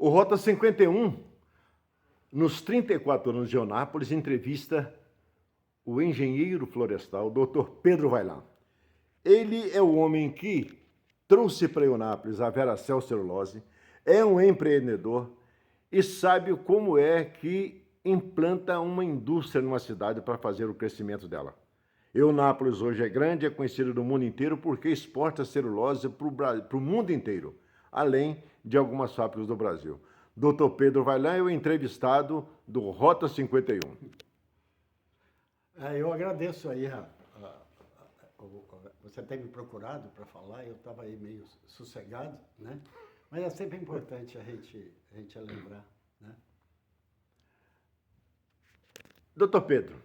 O Rota 51, nos 34 anos de Eunápolis, entrevista o engenheiro florestal, Dr. Pedro Vaillant. Ele é o homem que trouxe para Eunápolis a Veracel Celulose, é um empreendedor e sabe como é que implanta uma indústria numa cidade para fazer o crescimento dela. Eunápolis hoje é grande, é conhecido no mundo inteiro porque exporta celulose para o mundo inteiro, além de algumas fábricas do Brasil. Dr. Pedro Vaillant é o entrevistado do Rota 51. Eu agradeço aí, você tem me procurado para falar, eu estava aí meio sossegado, né? Mas é sempre importante a gente lembrar, né? Dr. Pedro,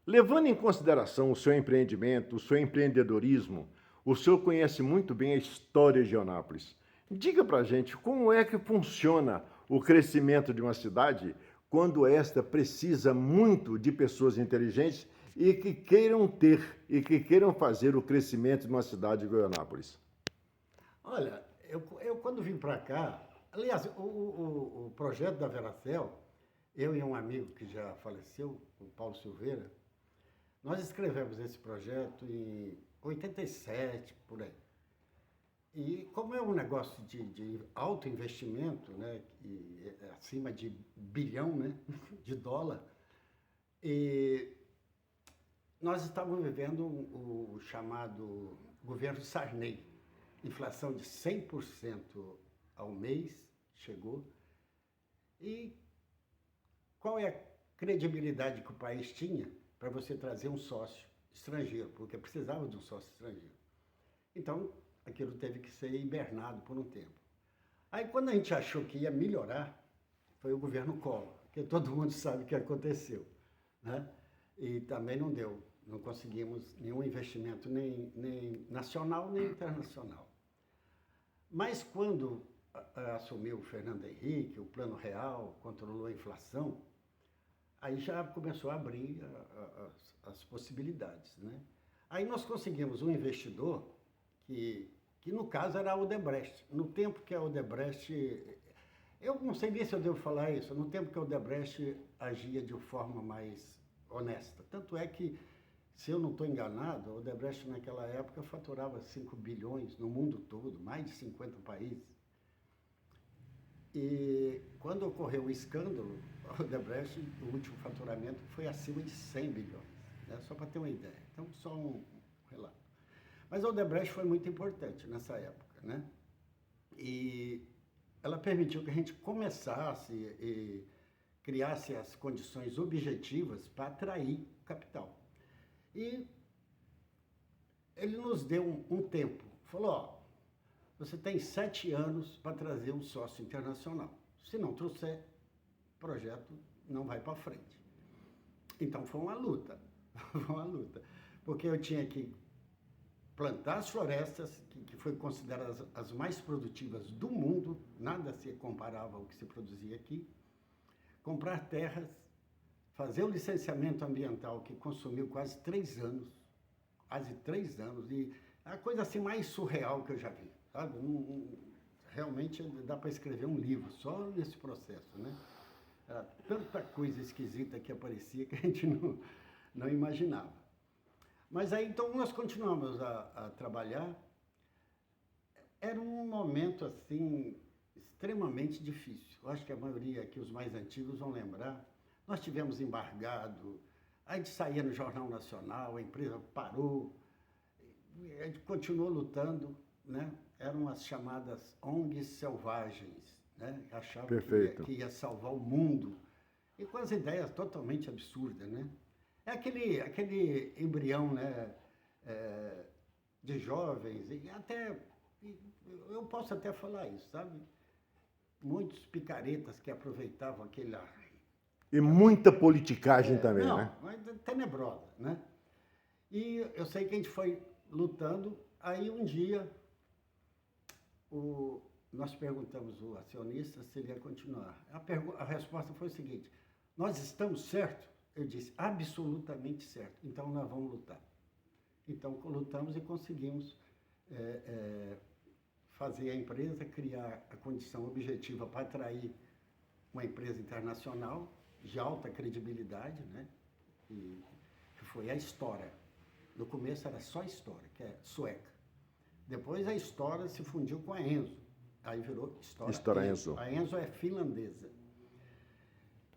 levando em consideração o seu empreendimento, o seu empreendedorismo, o senhor conhece muito bem a história de Eunápolis. Diga para a gente como é que funciona o crescimento de uma cidade quando esta precisa muito de pessoas inteligentes e que queiram ter e que queiram fazer o crescimento de uma cidade como Eunápolis. Olha, eu quando vim para cá, aliás, o projeto da Veracel, eu e um amigo que já faleceu, o Paulo Silveira, nós escrevemos esse projeto em 87, por aí. E como é um negócio de alto investimento, né, acima de bilhão, né, de dólar, e nós estávamos vivendo o chamado governo Sarney, inflação de 100% ao mês, chegou. E qual é a credibilidade que o país tinha para você trazer um sócio estrangeiro, porque precisava de um sócio estrangeiro. Então, aquilo teve que ser hibernado por um tempo. Aí, quando a gente achou que ia melhorar, foi o governo Collor, que todo mundo sabe o que aconteceu, né? E também não deu, não conseguimos nenhum investimento, nem nacional, nem internacional. Mas quando assumiu o Fernando Henrique, o Plano Real, controlou a inflação, aí já começou a abrir as possibilidades, né? Aí nós conseguimos um investidor que no caso era a Odebrecht. No tempo que a Odebrecht, eu não sei nem se eu devo falar isso, no tempo que a Odebrecht agia de forma mais honesta. Tanto é que, se eu não estou enganado, a Odebrecht naquela época faturava 5 bilhões no mundo todo, mais de 50 países. E quando ocorreu o escândalo, a Odebrecht, o último faturamento foi acima de 100 bilhões, né? Só para ter uma ideia. Então, só um relato. Mas a Odebrecht foi muito importante nessa época, né? E ela permitiu que a gente começasse e criasse as condições objetivas para atrair capital. E ele nos deu um tempo. Falou, ó, você tem 7 anos para trazer um sócio internacional. Se não trouxer, o projeto não vai para frente. Então foi uma luta, porque eu tinha que plantar as florestas, que foi consideradas as mais produtivas do mundo, nada se comparava ao que se produzia aqui, comprar terras, fazer o licenciamento ambiental, que consumiu quase 3 anos, e a coisa assim mais surreal que eu já vi, sabe? Realmente dá para escrever um livro só nesse processo, né? Era tanta coisa esquisita que aparecia que a gente não imaginava. Mas aí, então, nós continuamos a trabalhar. Era um momento, assim, extremamente difícil. Eu acho que a maioria aqui, os mais antigos, vão lembrar. Nós tivemos embargado, a gente saía no Jornal Nacional, a empresa parou, a gente continuou lutando, né? Eram as chamadas ONGs selvagens, né? Achavam que ia salvar o mundo. E com as ideias totalmente absurdas, né? É aquele embrião, né, de jovens, e até, eu posso até falar isso, sabe? Muitos picaretas que aproveitavam aquele... E muita politicagem também, não, né? Mas tenebrosa, né? E eu sei que a gente foi lutando, aí um dia nós perguntamos ao acionista se ele ia continuar. A resposta foi o seguinte, nós estamos certos? Eu disse, absolutamente certo, então nós vamos lutar. Então lutamos e conseguimos fazer a empresa, criar a condição objetiva para atrair uma empresa internacional de alta credibilidade, né? E que foi a Stora. No começo era só Stora, que é sueca. Depois a Stora se fundiu com a Enso. Aí virou Stora Enso. A Enso é finlandesa.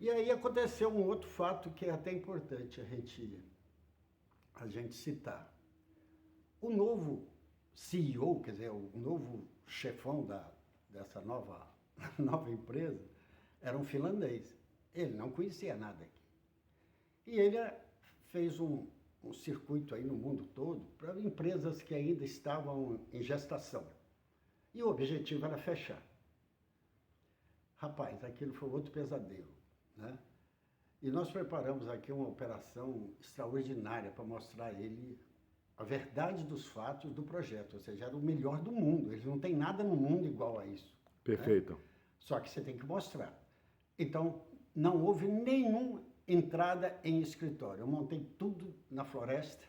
E aí aconteceu um outro fato que é até importante a gente citar. O novo CEO, quer dizer, o novo chefão dessa nova empresa, era um finlandês. Ele não conhecia nada aqui. E ele fez um circuito aí no mundo todo para empresas que ainda estavam em gestação. E o objetivo era fechar. Rapaz, aquilo foi outro pesadelo, né? E nós preparamos aqui uma operação extraordinária para mostrar a ele a verdade dos fatos do projeto, ou seja, era o melhor do mundo. Eles não tem nada no mundo igual a isso. Perfeito. Né? Só que você tem que mostrar. Então, não houve nenhuma entrada em escritório. Eu montei tudo na floresta,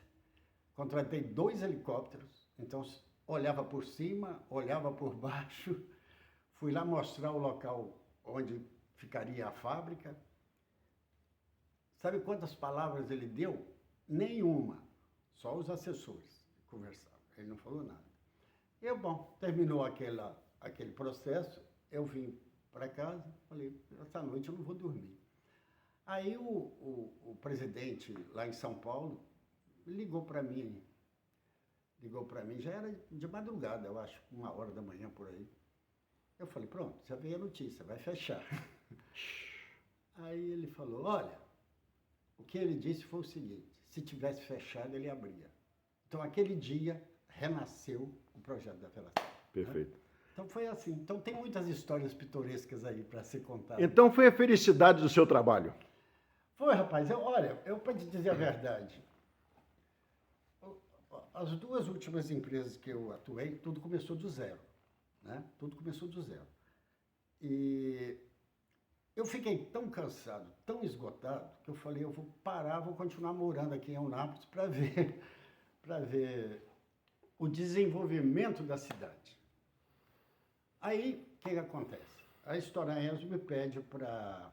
contratei 2 helicópteros, então olhava por cima, olhava por baixo, fui lá mostrar o local onde ficaria a fábrica. Sabe quantas palavras ele deu? Nenhuma. Só os assessores conversavam. Ele não falou nada. E, bom, terminou aquele processo, eu vim para casa, falei, essa noite eu não vou dormir. Aí o presidente lá em São Paulo ligou para mim, já era de madrugada, eu acho, 1h da manhã por aí. Eu falei, pronto, já veio a notícia, vai fechar. Aí ele falou, olha, o que ele disse foi o seguinte, se tivesse fechado, ele abria. Então, aquele dia, renasceu o projeto da Velacel. Perfeito. Né? Então, foi assim. Então, tem muitas histórias pitorescas aí para ser contadas. Então, foi a felicidade do seu trabalho? Foi, rapaz. Eu para te dizer a verdade, as 2 últimas empresas que eu atuei, tudo começou do zero. Né? Tudo começou do zero. E eu fiquei tão cansado, tão esgotado, que eu falei, eu vou parar, vou continuar morando aqui em Eunápolis para ver o desenvolvimento da cidade. Aí, o que acontece? A Stora Enso me pede para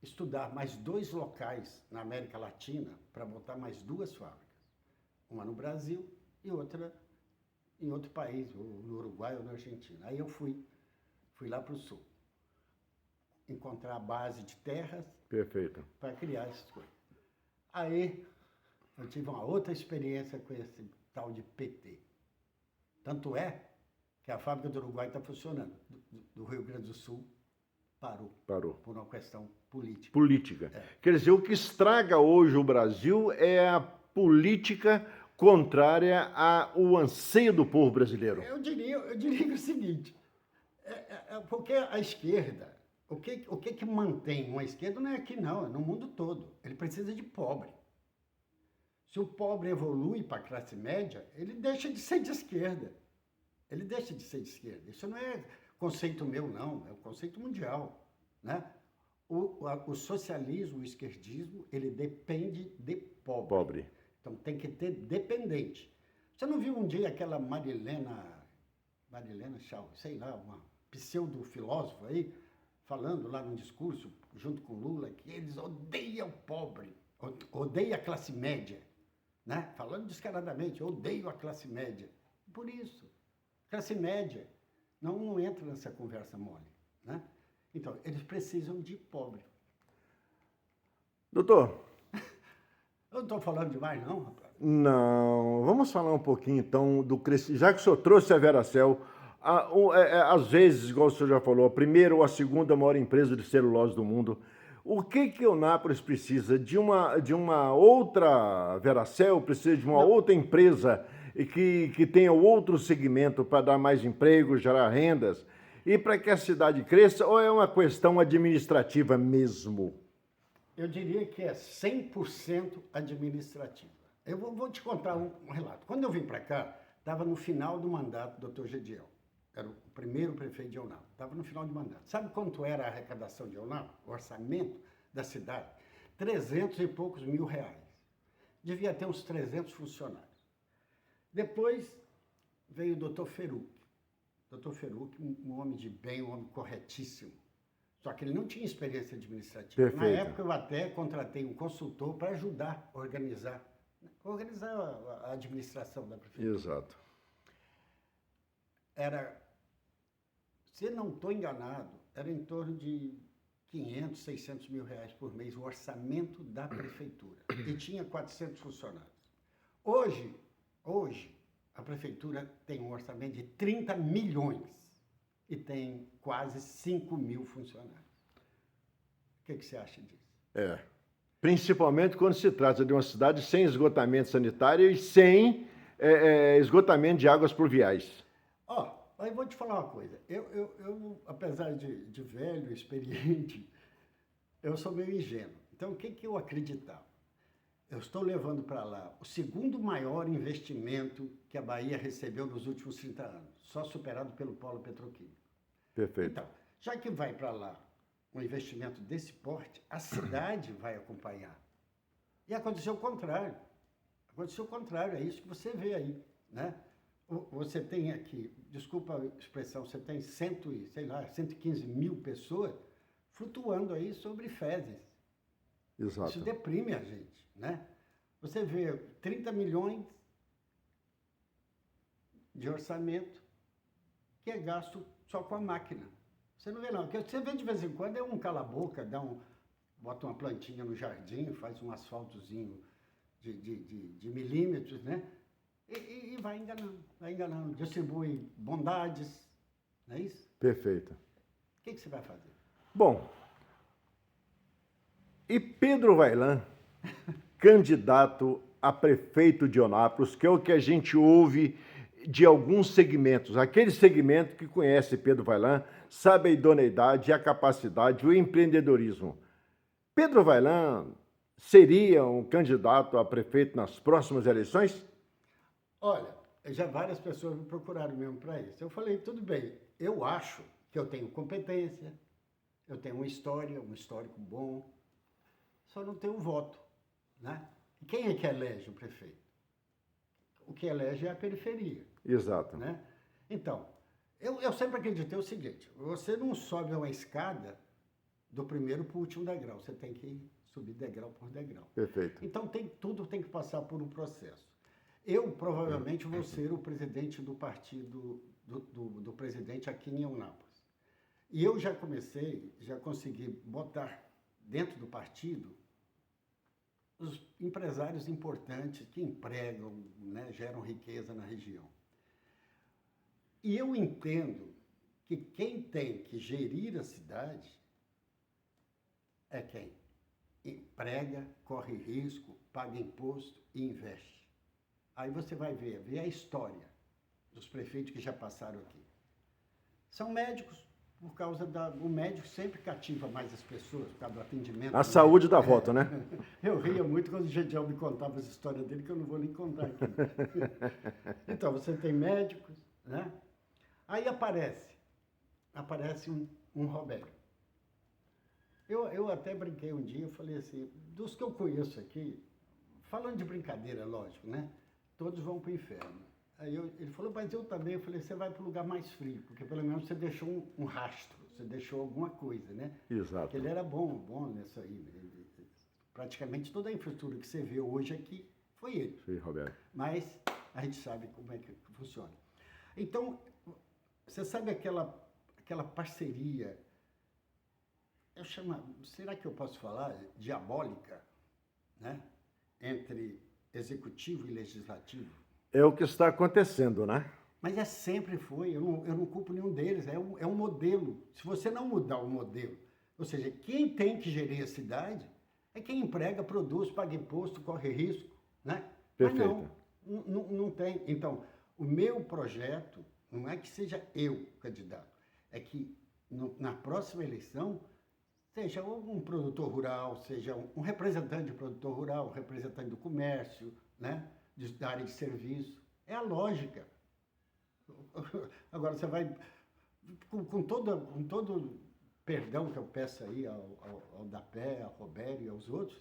estudar mais 2 locais na América Latina para botar mais 2 fábricas. Uma no Brasil e outra em outro país, no Uruguai ou na Argentina. Aí eu fui lá para o sul. Encontrar a base de terras. Perfeito. Para criar essas coisas. Aí eu tive uma outra experiência com esse tal de PT. Tanto é que a fábrica do Uruguai está funcionando. Do Rio Grande do Sul parou. Por uma questão política. Política. Quer dizer, o que estraga hoje o Brasil é a política contrária ao anseio do povo brasileiro. Eu diria que é o seguinte, porque a esquerda, o que mantém uma esquerda não é aqui não, é no mundo todo. Ele precisa de pobre. Se o pobre evolui para a classe média, ele deixa de ser de esquerda. Ele deixa de ser de esquerda. Isso não é conceito meu, não. É um conceito mundial. Né? O socialismo, o esquerdismo, ele depende de pobre. Então tem que ter dependente. Você não viu um dia aquela Marilena Chau, sei lá, uma pseudo-filósofa aí, falando lá num discurso, junto com Lula, que eles odeiam o pobre, odeiam a classe média. Né? Falando descaradamente, odeio a classe média. Por isso, classe média não entra nessa conversa mole. Né? Então, eles precisam de pobre. Doutor. Eu não estou falando demais, não, rapaz. Não. Vamos falar um pouquinho, então, do crescimento. Já que o senhor trouxe a Veracel, às vezes, igual o senhor já falou, a primeira ou a segunda maior empresa de celulose do mundo. O que Eunápolis precisa? De uma outra Veracel? Precisa de uma outra empresa que tenha outro segmento para dar mais emprego, gerar rendas? E para que a cidade cresça? Ou é uma questão administrativa mesmo? Eu diria que é 100% administrativa. Eu vou te contar um relato. Quando eu vim para cá, estava no final do mandato do Dr. Gediel. Era o primeiro prefeito de Eunápolis. Estava no final do mandato. Sabe quanto era a arrecadação de Eunápolis? O orçamento da cidade? 300 e poucos mil reais. Devia ter uns 300 funcionários. Depois veio o Dr. Feruc. Dr. Ferrucchi, um homem de bem, um homem corretíssimo. Só que ele não tinha experiência administrativa. Perfeito. Na época, eu até contratei um consultor para ajudar a organizar a administração da prefeitura. Exato. Era, se não estou enganado, era em torno de 500, 600 mil reais por mês o orçamento da prefeitura. E tinha 400 funcionários. Hoje, a prefeitura tem um orçamento de 30 milhões e tem quase 5 mil funcionários. O que você acha disso? Principalmente quando se trata de uma cidade sem esgotamento sanitário e sem esgotamento de águas pluviais. Aí vou te falar uma coisa. Eu apesar de velho, experiente, eu sou meio ingênuo. Então, o que eu acreditava? Eu estou levando para lá o segundo maior investimento que a Bahia recebeu nos últimos 30 anos, só superado pelo polo petroquímico. Perfeito. Então, já que vai para lá um investimento desse porte, a cidade vai acompanhar. E aconteceu o contrário. Aconteceu o contrário, é isso que você vê aí, né? Você tem aqui, desculpa a expressão, você tem 115 mil pessoas flutuando aí sobre fezes. Exato. Isso deprime a gente, né? Você vê 30 milhões de orçamento que é gasto só com a máquina. Você não vê não, porque você vê de vez em quando é um cala-boca, bota uma plantinha no jardim, faz um asfaltozinho de milímetros, né? E vai enganando, distribui bondades, não é isso? Perfeito. O que você vai fazer? Bom, e Pedro Vaillant, candidato a prefeito de Eunápolis, que é o que a gente ouve de alguns segmentos, aquele segmento que conhece Pedro Vaillant, sabe a idoneidade, a capacidade, o empreendedorismo. Pedro Vaillant seria um candidato a prefeito nas próximas eleições? Olha, já várias pessoas me procuraram mesmo para isso. Eu falei, tudo bem, eu acho que eu tenho competência, eu tenho uma história, um histórico bom, só não tenho voto, né? E quem é que elege o prefeito? O que elege é a periferia. Exato. Né? Então, eu sempre acreditei o seguinte, você não sobe uma escada do primeiro para o último degrau, você tem que subir degrau por degrau. Perfeito. Então, tudo tem que passar por um processo. Eu, provavelmente, vou ser o presidente do partido do presidente aqui em Eunápolis. E eu já consegui botar dentro do partido os empresários importantes que empregam, né, geram riqueza na região. E eu entendo que quem tem que gerir a cidade é quem emprega, corre risco, paga imposto e investe. Aí você vai ver a história dos prefeitos que já passaram aqui. São médicos, por causa o médico sempre cativa mais as pessoas, por causa do atendimento. A saúde dá voto, né? Eu ria muito quando o Gediel me contava as histórias dele, que eu não vou nem contar aqui. Então, você tem médicos, né? Aí aparece um Robério. Eu até brinquei um dia, eu falei assim, dos que eu conheço aqui, falando de brincadeira, lógico, né? Todos vão para o inferno. Aí ele falou, mas eu também. Eu falei, você vai para o lugar mais frio, porque pelo menos você deixou um rastro, você deixou alguma coisa, né? Exato. Porque ele era bom nisso aí. Praticamente toda a infraestrutura que você vê hoje aqui foi ele. Sim, Roberto. Mas a gente sabe como é que funciona. Então, você sabe aquela parceria, será que eu posso falar, diabólica, né? Entre executivo e legislativo? É o que está acontecendo, né? Mas sempre foi, eu não culpo nenhum deles, é um modelo. Se você não mudar o modelo, ou seja, quem tem que gerir a cidade é quem emprega, produz, paga imposto, corre risco, né? Perfeito. Mas não tem. Então, o meu projeto não é que seja eu candidato, é que na próxima eleição seja um produtor rural, seja um representante de produtor rural, um representante do comércio, né? Da área de serviço. É a lógica. Agora, você vai, com todo perdão que eu peço aí ao Dapé, ao Robério e aos outros,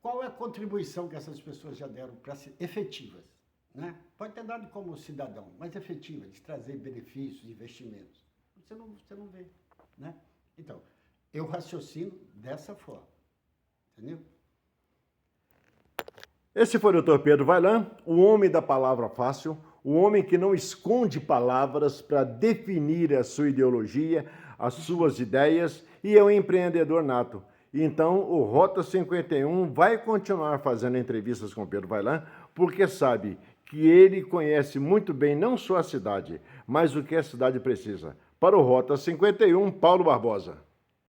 qual é a contribuição que essas pessoas já deram para efetivas? né? Pode ter dado como cidadão, mas efetiva, de trazer benefícios, investimentos. Você não vê, né? Então, eu raciocino dessa forma, entendeu? Esse foi o Dr. Pedro Vaillant, o homem da palavra fácil, o homem que não esconde palavras para definir a sua ideologia, as suas ideias, e é um empreendedor nato. Então, o Rota 51 vai continuar fazendo entrevistas com Pedro Vaillant, porque sabe que ele conhece muito bem não só a cidade, mas o que a cidade precisa. Para o Rota 51, Paulo Barbosa.